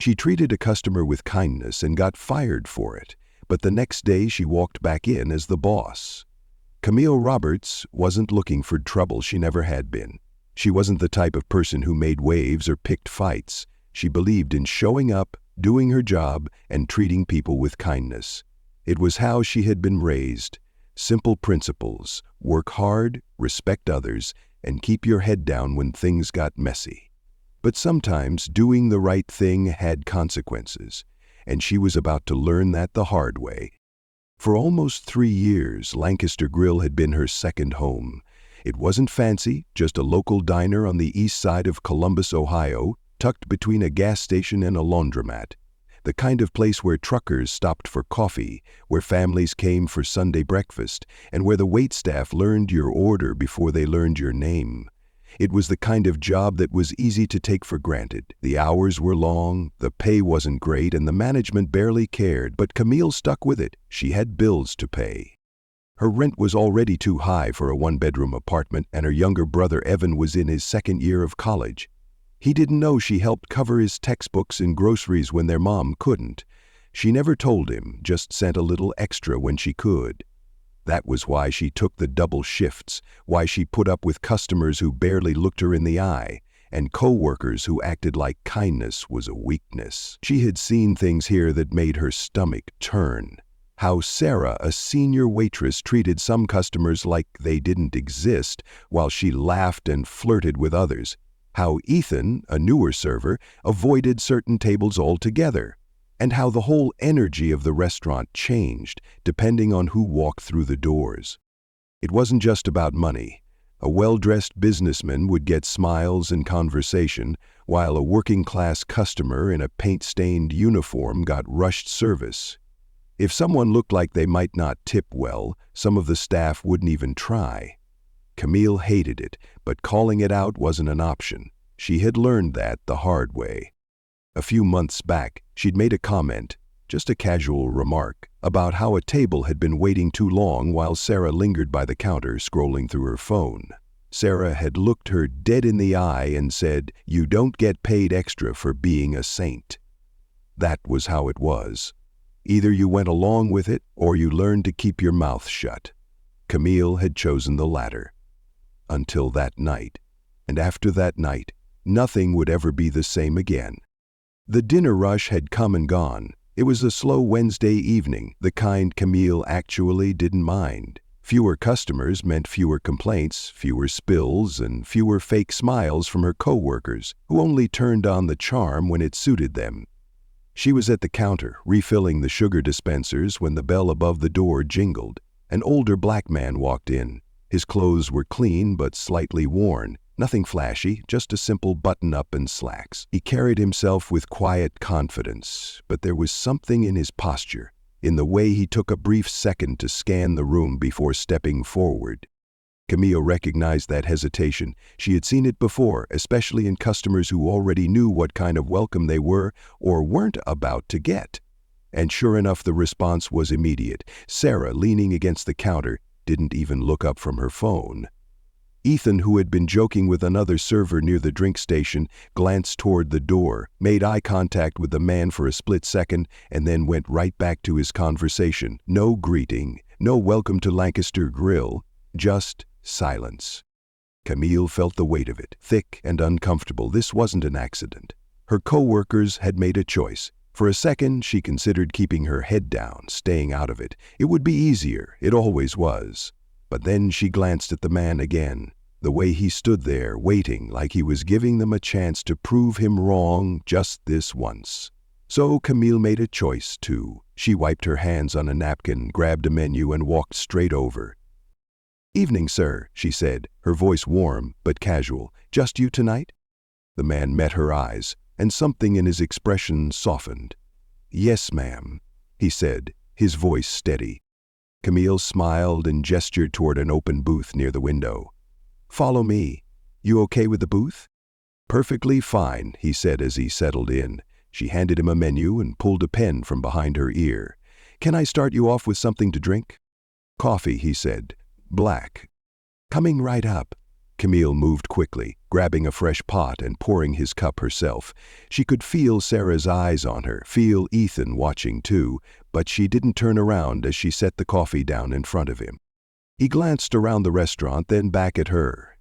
She treated a customer with kindness and got fired for it, but the next day she walked back in as the boss. Camille Roberts wasn't looking for trouble. She never had been. She wasn't the type of person who made waves or picked fights. She believed in showing up, doing her job, and treating people with kindness. It was how she had been raised. Simple principles: work hard, respect others, and keep your head down when things got messy. But sometimes doing the right thing had consequences, and she was about to learn that the hard way. For almost 3 years, Lancaster Grill had been her second home. It wasn't fancy, just a local diner on the east side of Columbus, Ohio, tucked between a gas station and a laundromat. The kind of place where truckers stopped for coffee, where families came for Sunday breakfast, and where the waitstaff learned your order before they learned your name. It was the kind of job that was easy to take for granted. The hours were long, the pay wasn't great, and the management barely cared, but Camille stuck with it. She had bills to pay. Her rent was already too high for a one-bedroom apartment, and her younger brother Evan was in his second year of college. He didn't know she helped cover his textbooks and groceries when their mom couldn't. She never told him, just sent a little extra when she could. That was why she took the double shifts, why she put up with customers who barely looked her in the eye, and coworkers who acted like kindness was a weakness. She had seen things here that made her stomach turn. How Sarah, a senior waitress, treated some customers like they didn't exist, while she laughed and flirted with others. How Ethan, a newer server, avoided certain tables altogether. And how the whole energy of the restaurant changed, depending on who walked through the doors. It wasn't just about money. A well-dressed businessman would get smiles and conversation, while a working-class customer in a paint-stained uniform got rushed service. If someone looked like they might not tip well, some of the staff wouldn't even try. Camille hated it, but calling it out wasn't an option. She had learned that the hard way. A few months back, she'd made a comment, just a casual remark, about how a table had been waiting too long while Sarah lingered by the counter scrolling through her phone. Sarah had looked her dead in the eye and said, "You don't get paid extra for being a saint." That was how it was. Either you went along with it, or you learned to keep your mouth shut. Camille had chosen the latter. Until that night. And after that night, nothing would ever be the same again. The dinner rush had come and gone. It was a slow Wednesday evening, the kind Camille actually didn't mind. Fewer customers meant fewer complaints, fewer spills, and fewer fake smiles from her coworkers, who only turned on the charm when it suited them. She was at the counter, refilling the sugar dispensers when the bell above the door jingled. An older black man walked in. His clothes were clean but slightly worn. Nothing flashy, just a simple button-up and slacks. He carried himself with quiet confidence, but there was something in his posture, in the way he took a brief second to scan the room before stepping forward. Camille recognized that hesitation. She had seen it before, especially in customers who already knew what kind of welcome they were or weren't about to get. And sure enough, the response was immediate. Sarah, leaning against the counter, didn't even look up from her phone. Ethan, who had been joking with another server near the drink station, glanced toward the door, made eye contact with the man for a split second, and then went right back to his conversation. No greeting, no welcome to Lancaster Grill, just silence. Camille felt the weight of it, thick and uncomfortable. This wasn't an accident. Her coworkers had made a choice. For a second, she considered keeping her head down, staying out of it. It would be easier, it always was. But then she glanced at the man again, the way he stood there, waiting like he was giving them a chance to prove him wrong just this once. So Camille made a choice, too. She wiped her hands on a napkin, grabbed a menu, and walked straight over. "Evening, sir," she said, her voice warm but casual. "Just you tonight?" The man met her eyes, and something in his expression softened. "Yes, ma'am," he said, his voice steady. Camille smiled and gestured toward an open booth near the window. "Follow me. You okay with the booth?" "Perfectly fine," he said as he settled in. She handed him a menu and pulled a pen from behind her ear. "Can I start you off with something to drink?" "Coffee," he said. "Black." "Coming right up." Camille moved quickly, grabbing a fresh pot and pouring his cup herself. She could feel Sarah's eyes on her, feel Ethan watching too, but she didn't turn around as she set the coffee down in front of him. He glanced around the restaurant, then back at her.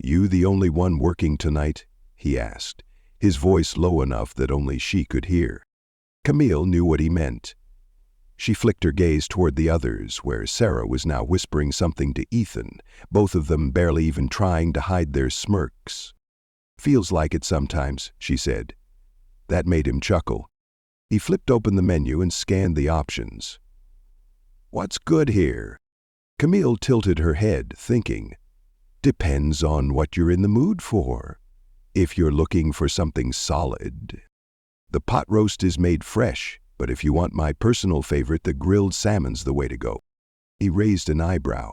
"You the only one working tonight?" he asked, his voice low enough that only she could hear. Camille knew what he meant. She flicked her gaze toward the others, where Sarah was now whispering something to Ethan, both of them barely even trying to hide their smirks. "Feels like it sometimes," she said. That made him chuckle. He flipped open the menu and scanned the options. "What's good here?" Camille tilted her head, thinking. "Depends on what you're in the mood for. If you're looking for something solid. The pot roast is made fresh, but if you want my personal favorite, the grilled salmon's the way to go." He raised an eyebrow.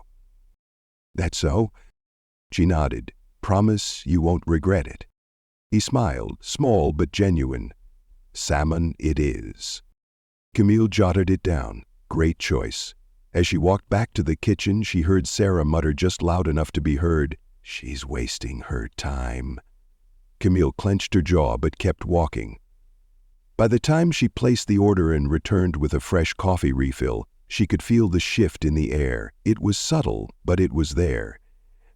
"That so?" She nodded. "Promise you won't regret it." He smiled, small but genuine. "Salmon it is." Camille jotted it down. Great choice. As she walked back to the kitchen, she heard Sarah mutter just loud enough to be heard, "She's wasting her time." Camille clenched her jaw but kept walking. By the time she placed the order and returned with a fresh coffee refill, she could feel the shift in the air. It was subtle, but it was there.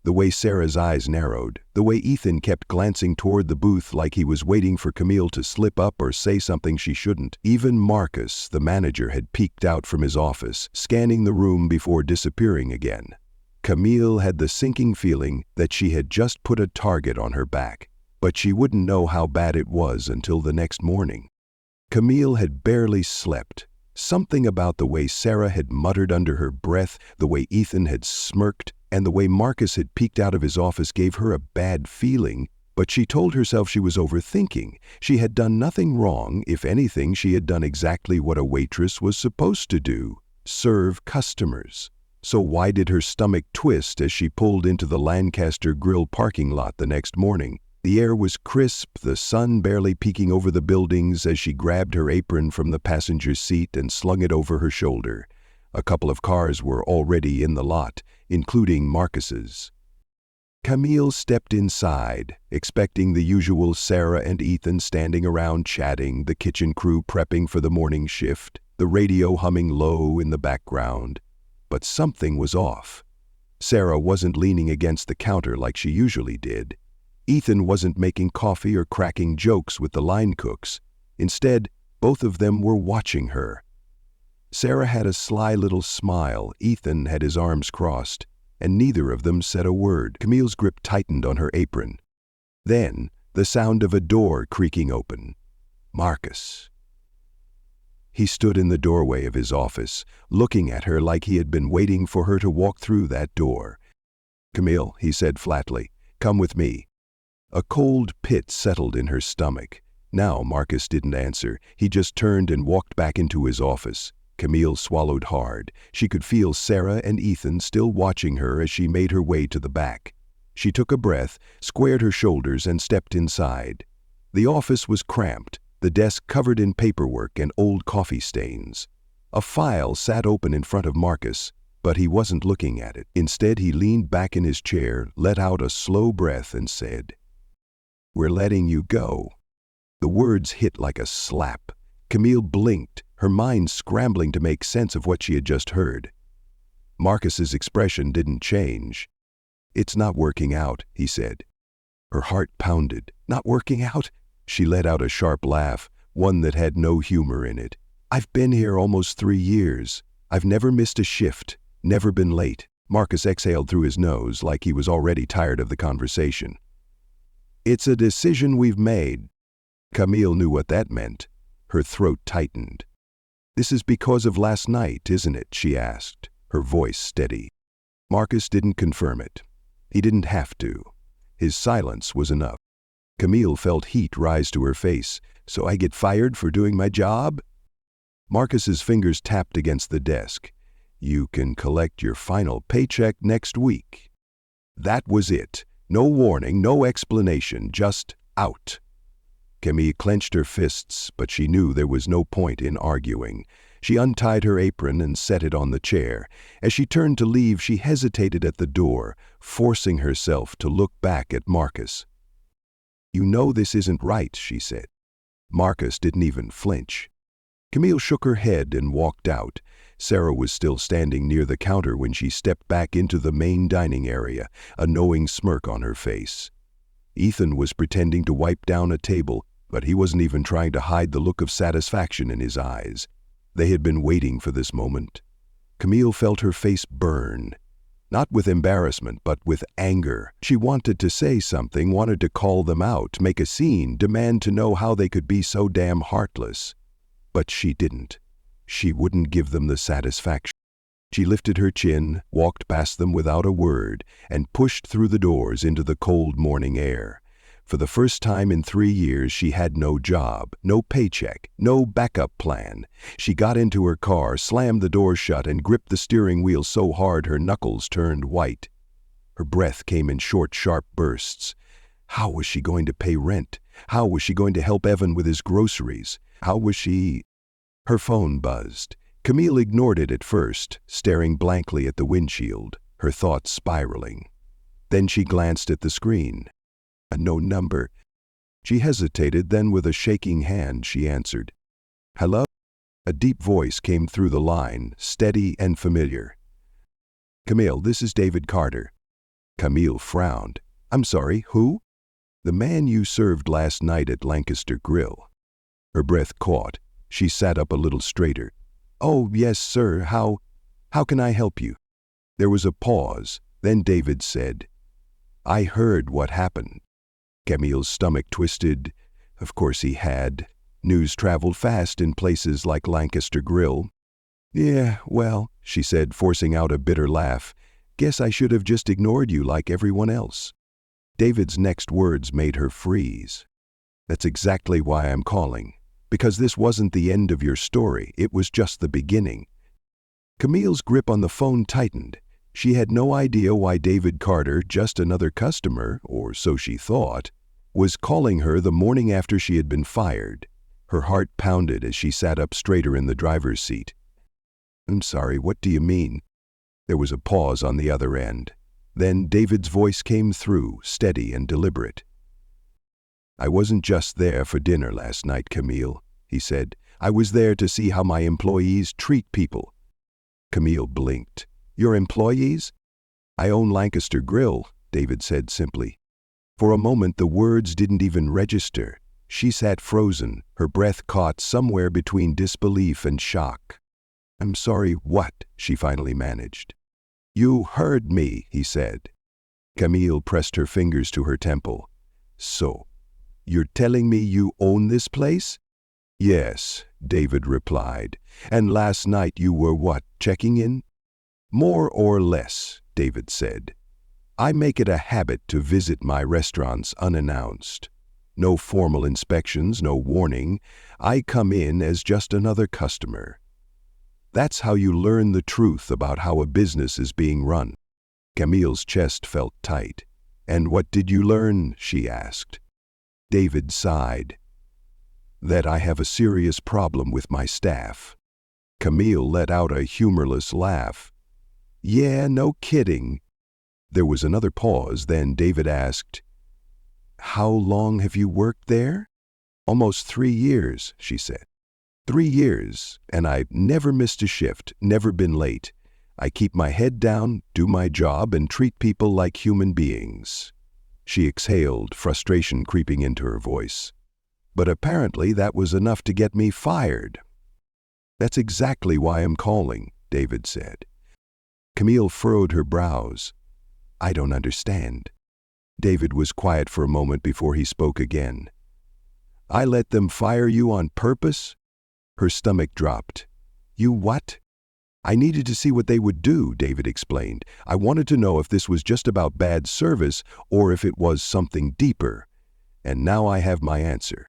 The way Sarah's eyes narrowed, the way Ethan kept glancing toward the booth like he was waiting for Camille to slip up or say something she shouldn't. Even Marcus, the manager, had peeked out from his office, scanning the room before disappearing again. Camille had the sinking feeling that she had just put a target on her back, but she wouldn't know how bad it was until the next morning. Camille had barely slept. Something about the way Sarah had muttered under her breath, the way Ethan had smirked, and the way Marcus had peeked out of his office gave her a bad feeling, but she told herself she was overthinking. She had done nothing wrong. If anything, she had done exactly what a waitress was supposed to do, serve customers. So why did her stomach twist as she pulled into the Lancaster Grill parking lot the next morning? The air was crisp, the sun barely peeking over the buildings as she grabbed her apron from the passenger's seat and slung it over her shoulder. A couple of cars were already in the lot, including Marcus's. Camille stepped inside, expecting the usual Sarah and Ethan standing around chatting, the kitchen crew prepping for the morning shift, the radio humming low in the background. But something was off. Sarah wasn't leaning against the counter like she usually did. Ethan wasn't making coffee or cracking jokes with the line cooks. Instead, both of them were watching her. Sarah had a sly little smile, Ethan had his arms crossed, and neither of them said a word. Camille's grip tightened on her apron. Then, the sound of a door creaking open. Marcus. He stood in the doorway of his office, looking at her like he had been waiting for her to walk through that door. "Camille," he said flatly, "come with me." A cold pit settled in her stomach. Now Marcus didn't answer. He just turned and walked back into his office. Camille swallowed hard. She could feel Sarah and Ethan still watching her as she made her way to the back. She took a breath, squared her shoulders, and stepped inside. The office was cramped, the desk covered in paperwork and old coffee stains. A file sat open in front of Marcus, but he wasn't looking at it. Instead, he leaned back in his chair, let out a slow breath, and said, "We're letting you go." The words hit like a slap. Camille blinked, her mind scrambling to make sense of what she had just heard. Marcus's expression didn't change. "It's not working out," he said. Her heart pounded. "Not working out?" She let out a sharp laugh, one that had no humor in it. "I've been here almost 3 years. I've never missed a shift, never been late." Marcus exhaled through his nose like he was already tired of the conversation. "It's a decision we've made." Camille knew what that meant. Her throat tightened. "This is because of last night, isn't it?" she asked, her voice steady. Marcus didn't confirm it. He didn't have to. His silence was enough. Camille felt heat rise to her face. "So I get fired for doing my job?" Marcus's fingers tapped against the desk. "You can collect your final paycheck next week." That was it. No warning, no explanation, just out. Camille clenched her fists, but she knew there was no point in arguing. She untied her apron and set it on the chair. As she turned to leave, she hesitated at the door, forcing herself to look back at Marcus. "You know this isn't right," she said. Marcus didn't even flinch. Camille shook her head and walked out. Sarah was still standing near the counter when she stepped back into the main dining area, a knowing smirk on her face. Ethan was pretending to wipe down a table, but he wasn't even trying to hide the look of satisfaction in his eyes. They had been waiting for this moment. Camille felt her face burn. Not with embarrassment, but with anger. She wanted to say something, wanted to call them out, make a scene, demand to know how they could be so damn heartless. But she didn't. She wouldn't give them the satisfaction. She lifted her chin, walked past them without a word, and pushed through the doors into the cold morning air. For the first time in 3 years, she had no job, no paycheck, no backup plan. She got into her car, slammed the door shut, and gripped the steering wheel so hard her knuckles turned white. Her breath came in short, sharp bursts. How was she going to pay rent? How was she going to help Evan with his groceries? How was she... Her phone buzzed. Camille ignored it at first, staring blankly at the windshield, her thoughts spiraling. Then she glanced at the screen. A no number. She hesitated, then with a shaking hand she answered. "Hello?" A deep voice came through the line, steady and familiar. "Camille, this is David Carter." Camille frowned. "I'm sorry, who?" "The man you served last night at Lancaster Grill." Her breath caught. She sat up a little straighter. "Oh, yes, sir. How can I help you?" There was a pause. Then David said, "I heard what happened." Camille's stomach twisted. Of course he had. News traveled fast in places like Lancaster Grill. "Yeah, well," she said, forcing out a bitter laugh, "guess I should have just ignored you like everyone else." David's next words made her freeze. "That's exactly why I'm calling. Because this wasn't the end of your story, it was just the beginning." Camille's grip on the phone tightened. She had no idea why David Carter, just another customer, or so she thought, was calling her the morning after she had been fired. Her heart pounded as she sat up straighter in the driver's seat. "I'm sorry, what do you mean?" There was a pause on the other end. Then David's voice came through, steady and deliberate. "I wasn't just there for dinner last night, Camille," he said. "I was there to see how my employees treat people." Camille blinked. "Your employees?" "I own Lancaster Grill," David said simply. For a moment the words didn't even register. She sat frozen, her breath caught somewhere between disbelief and shock. "I'm sorry, what?" she finally managed. "You heard me," he said. Camille pressed her fingers to her temple. "So, you're telling me you own this place?" "Yes," David replied. "And last night you were what, checking in?" "More or less," David said. "I make it a habit to visit my restaurants unannounced. No formal inspections, no warning. I come in as just another customer. That's how you learn the truth about how a business is being run." Camille's chest felt tight. "And what did you learn?" she asked. David sighed. "That I have a serious problem with my staff." Camille let out a humorless laugh. "Yeah, no kidding." There was another pause, then David asked, "How long have you worked there?" "Almost 3 years," she said. 3 years, and I've never missed a shift, never been late. I keep my head down, do my job, and treat people like human beings." She exhaled, frustration creeping into her voice. "But apparently that was enough to get me fired." "That's exactly why I'm calling," David said. Camille furrowed her brows. "I don't understand." David was quiet for a moment before he spoke again. "I let them fire you on purpose?" Her stomach dropped. "You what?" "I needed to see what they would do," David explained. "I wanted to know if this was just about bad service or if it was something deeper. And now I have my answer."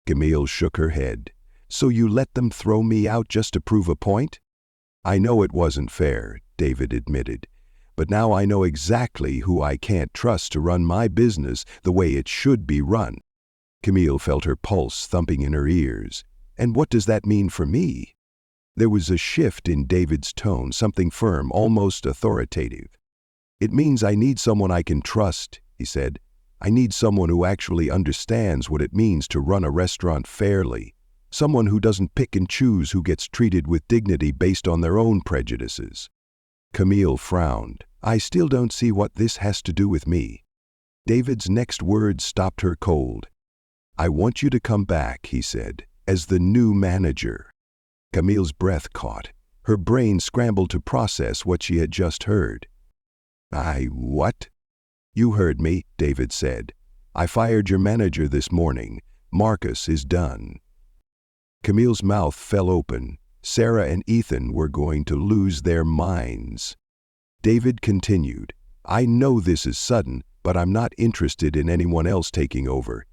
Camille shook her head. "So you let them throw me out just to prove a point?" "I know it wasn't fair," David admitted. "But now I know exactly who I can't trust to run my business the way it should be run." Camille felt her pulse thumping in her ears. "And what does that mean for me?" There was a shift in David's tone, something firm, almost authoritative. "It means I need someone I can trust," he said. "I need someone who actually understands what it means to run a restaurant fairly. Someone who doesn't pick and choose who gets treated with dignity based on their own prejudices." Camille frowned. "I still don't see what this has to do with me." David's next words stopped her cold. "I want you to come back," he said, "as the new manager." Camille's breath caught. Her brain scrambled to process what she had just heard. What?" "You heard me," David said. "I fired your manager this morning. Marcus is done." Camille's mouth fell open. Sarah and Ethan were going to lose their minds. David continued, "I know this is sudden, but I'm not interested in anyone else taking over.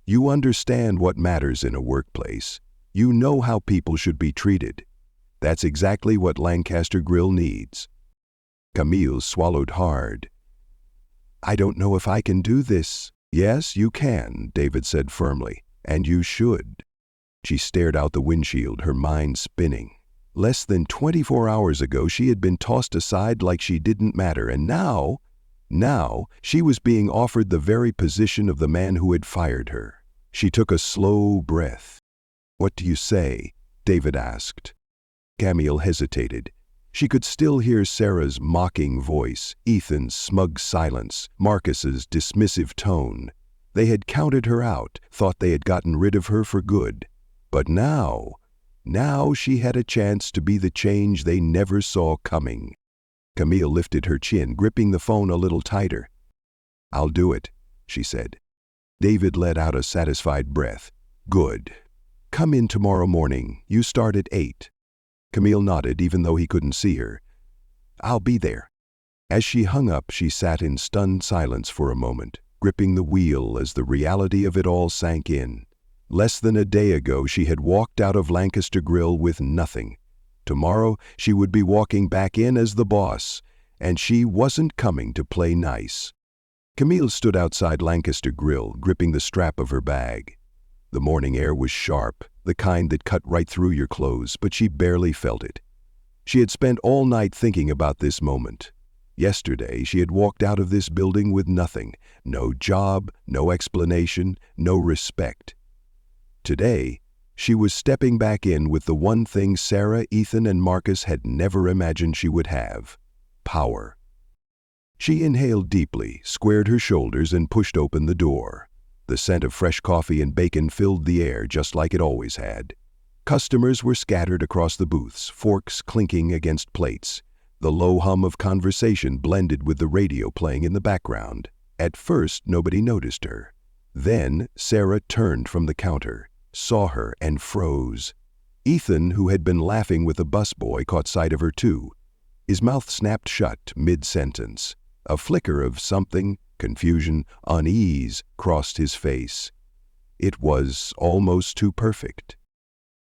You understand what matters in a workplace. You know how people should be treated. That's exactly what Lancaster Grill needs." Camille swallowed hard. "I don't know if I can do this." "Yes, you can," David said firmly, "and you should." She stared out the windshield, her mind spinning. Less than 24 hours ago, she had been tossed aside like she didn't matter, and now she was being offered the very position of the man who had fired her. She took a slow breath. "What do you say?" David asked. Camille hesitated. She could still hear Sarah's mocking voice, Ethan's smug silence, Marcus's dismissive tone. They had counted her out, thought they had gotten rid of her for good. But now she had a chance to be the change they never saw coming. Camille lifted her chin, gripping the phone a little tighter. "I'll do it," she said. David let out a satisfied breath. "Good. Come in tomorrow morning. You start at 8. Camille nodded, even though he couldn't see her. "I'll be there." As she hung up, she sat in stunned silence for a moment, gripping the wheel as the reality of it all sank in. Less than a day ago, she had walked out of Lancaster Grill with nothing. Tomorrow, she would be walking back in as the boss, and she wasn't coming to play nice. Camille stood outside Lancaster Grill, gripping the strap of her bag. The morning air was sharp, the kind that cut right through your clothes, but she barely felt it. She had spent all night thinking about this moment. Yesterday, she had walked out of this building with nothing, no job, no explanation, no respect. Today, she was stepping back in with the one thing Sarah, Ethan, and Marcus had never imagined she would have: power. She inhaled deeply, squared her shoulders, and pushed open the door. The scent of fresh coffee and bacon filled the air just like it always had. Customers were scattered across the booths, forks clinking against plates. The low hum of conversation blended with the radio playing in the background. At first, nobody noticed her. Then, Sarah turned from the counter, saw her, and froze. Ethan, who had been laughing with a busboy, caught sight of her too. His mouth snapped shut mid-sentence. A flicker of something, confusion, unease, crossed his face. It was almost too perfect.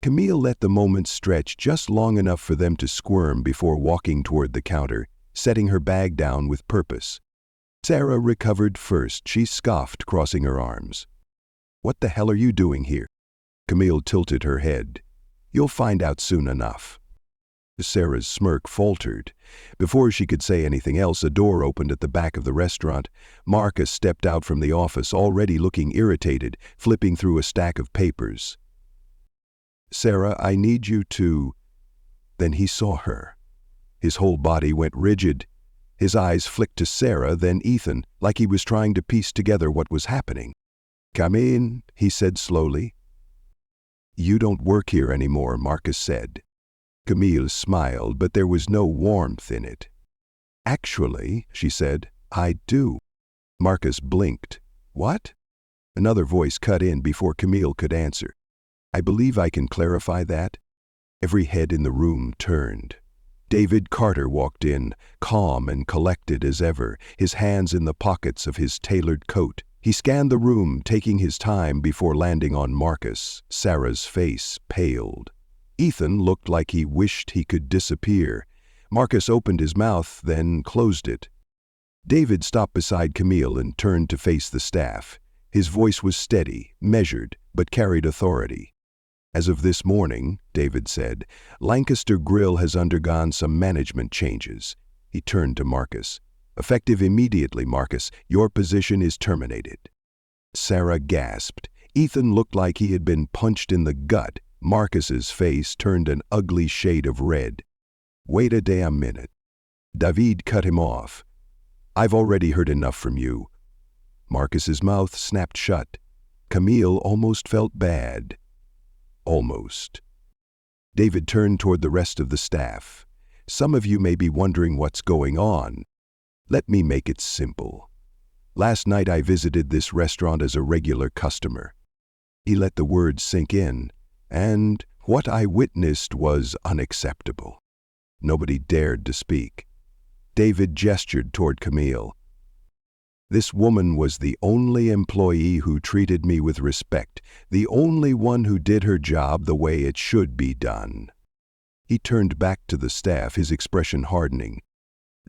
Camille let the moment stretch just long enough for them to squirm before walking toward the counter, setting her bag down with purpose. Sarah recovered first. She scoffed, crossing her arms. "What the hell are you doing here?" Camille tilted her head. "You'll find out soon enough." Sarah's smirk faltered. Before she could say anything else, a door opened at the back of the restaurant. Marcus stepped out from the office, already looking irritated, flipping through a stack of papers. "Sarah, I need you to—" Then he saw her. His whole body went rigid. His eyes flicked to Sarah, then Ethan, like he was trying to piece together what was happening. "Come in," he said slowly. "You don't work here anymore," Marcus said. Camille smiled, but there was no warmth in it. "Actually," she said, "I do." Marcus blinked. "What?" Another voice cut in before Camille could answer. "I believe I can clarify that." Every head in the room turned. David Carter walked in, calm and collected as ever, his hands in the pockets of his tailored coat. He scanned the room, taking his time before landing on Marcus. Sarah's face paled. Ethan looked like he wished he could disappear. Marcus opened his mouth, then closed it. David stopped beside Camille and turned to face the staff. His voice was steady, measured, but carried authority. As of this morning, David said, Lancaster Grill has undergone some management changes. He turned to Marcus. Effective immediately, Marcus, your position is terminated. Sarah gasped. Ethan looked like he had been punched in the gut. Marcus's face turned an ugly shade of red. Wait a damn minute. David cut him off. I've already heard enough from you. Marcus's mouth snapped shut. Camille almost felt bad. Almost. David turned toward the rest of the staff. Some of you may be wondering what's going on. Let me make it simple. Last night I visited this restaurant as a regular customer. He let the words sink in, and what I witnessed was unacceptable. Nobody dared to speak. David gestured toward Camille. This woman was the only employee who treated me with respect, the only one who did her job the way it should be done. He turned back to the staff, his expression hardening.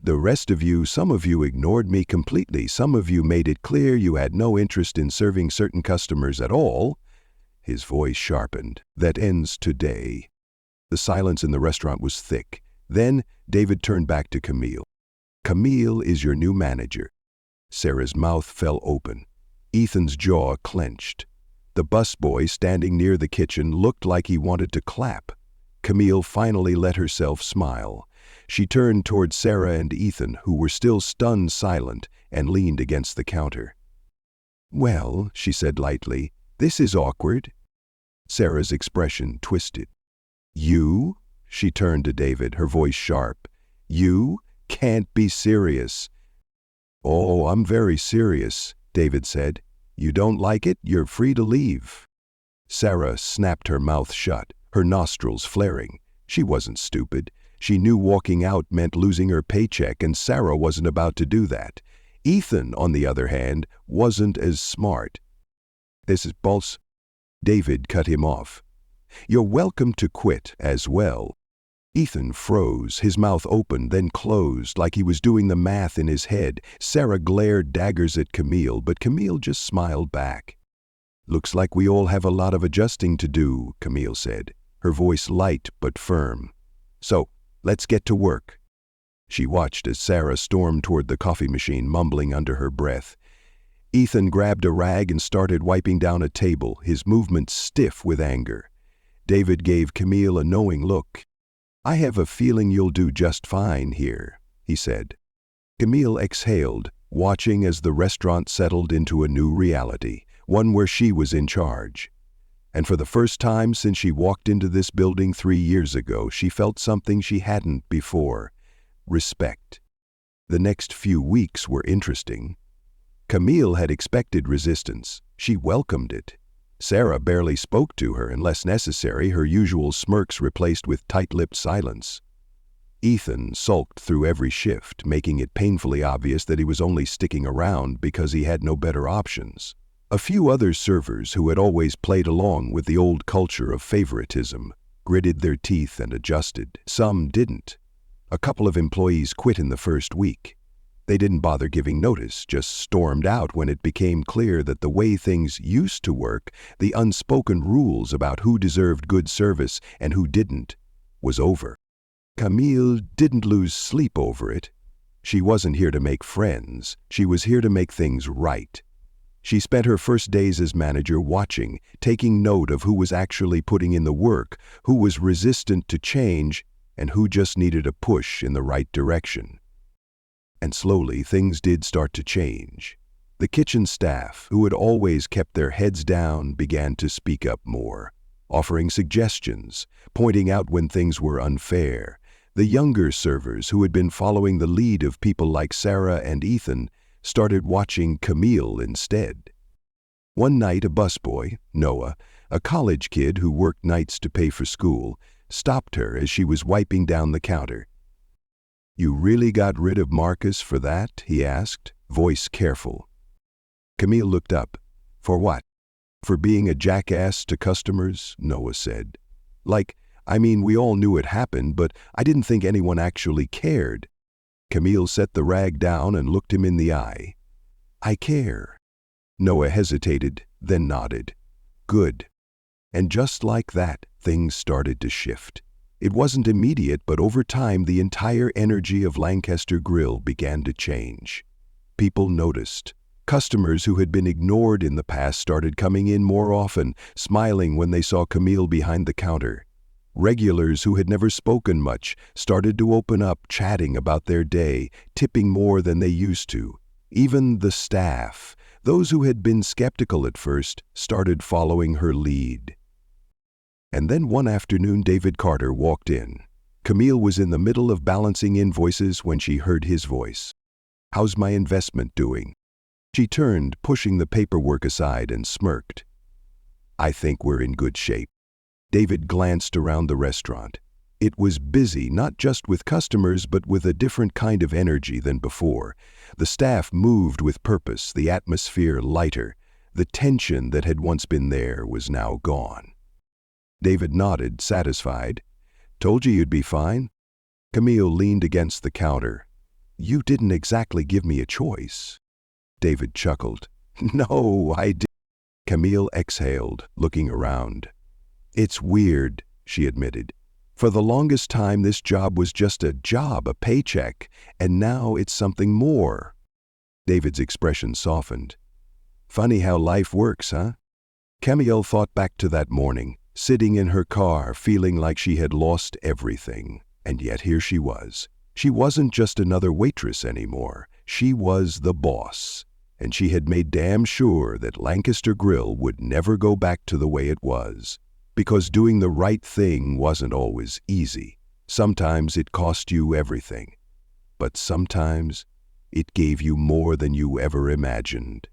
The rest of you, some of you ignored me completely. Some of you made it clear you had no interest in serving certain customers at all. His voice sharpened. That ends today. The silence in the restaurant was thick. Then David turned back to Camille. Camille is your new manager. Sarah's mouth fell open. Ethan's jaw clenched. The busboy standing near the kitchen looked like he wanted to clap. Camille finally let herself smile. She turned toward Sarah and Ethan, who were still stunned silent, and leaned against the counter. Well, she said lightly, this is awkward. Sarah's expression twisted. You? She turned to David, her voice sharp. You can't be serious. Oh, I'm very serious, David said. You don't like it? You're free to leave. Sarah snapped her mouth shut, her nostrils flaring. She wasn't stupid. She knew walking out meant losing her paycheck, and Sarah wasn't about to do that. Ethan, on the other hand, wasn't as smart. This is false. David cut him off. You're welcome to quit as well. Ethan froze, his mouth opened, then closed, like he was doing the math in his head. Sarah glared daggers at Camille, but Camille just smiled back. Looks like we all have a lot of adjusting to do, Camille said, her voice light but firm. So, let's get to work. She watched as Sarah stormed toward the coffee machine, mumbling under her breath. Ethan grabbed a rag and started wiping down a table, his movements stiff with anger. David gave Camille a knowing look. I have a feeling you'll do just fine here, he said. Camille exhaled, watching as the restaurant settled into a new reality, one where she was in charge. And for the first time since she walked into this building 3 years ago, she felt something she hadn't before: respect. The next few weeks were interesting. Camille had expected resistance. She welcomed it. Sarah barely spoke to her unless necessary, her usual smirks replaced with tight-lipped silence. Ethan sulked through every shift, making it painfully obvious that he was only sticking around because he had no better options. A few other servers who had always played along with the old culture of favoritism gritted their teeth and adjusted. Some didn't. A couple of employees quit in the first week. They didn't bother giving notice, just stormed out when it became clear that the way things used to work, the unspoken rules about who deserved good service and who didn't, was over. Camille didn't lose sleep over it. She wasn't here to make friends. She was here to make things right. She spent her first days as manager watching, taking note of who was actually putting in the work, who was resistant to change, and who just needed a push in the right direction. And slowly things did start to change. The kitchen staff, who had always kept their heads down, began to speak up more, offering suggestions, pointing out when things were unfair. The younger servers, who had been following the lead of people like Sarah and Ethan, started watching Camille instead. One night, a busboy, Noah, a college kid who worked nights to pay for school, stopped her as she was wiping down the counter. You really got rid of Marcus for that? He asked, voice careful. Camille looked up. For what? For being a jackass to customers, Noah said. We all knew it happened, but I didn't think anyone actually cared. Camille set the rag down and looked him in the eye. I care. Noah hesitated, then nodded. Good. And just like that, things started to shift. It wasn't immediate, but over time the entire energy of Lancaster Grill began to change. People noticed. Customers who had been ignored in the past started coming in more often, smiling when they saw Camille behind the counter. Regulars who had never spoken much started to open up, chatting about their day, tipping more than they used to. Even the staff, those who had been skeptical at first, started following her lead. And then one afternoon David Carter walked in. Camille was in the middle of balancing invoices when she heard his voice. "How's my investment doing?" She turned, pushing the paperwork aside, and smirked. "I think we're in good shape." David glanced around the restaurant. It was busy, not just with customers, but with a different kind of energy than before. The staff moved with purpose, the atmosphere lighter. The tension that had once been there was now gone. David nodded, satisfied. "Told you you'd be fine." Camille leaned against the counter. "You didn't exactly give me a choice." David chuckled. "No, I didn't." Camille exhaled, looking around. "It's weird," she admitted. "For the longest time this job was just a job, a paycheck, and now it's something more." David's expression softened. "Funny how life works, huh?" Camille thought back to that morning, sitting in her car, feeling like she had lost everything. And yet here she was. She wasn't just another waitress anymore. She was the boss. And she had made damn sure that Lancaster Grill would never go back to the way it was. Because doing the right thing wasn't always easy. Sometimes it cost you everything. But sometimes it gave you more than you ever imagined.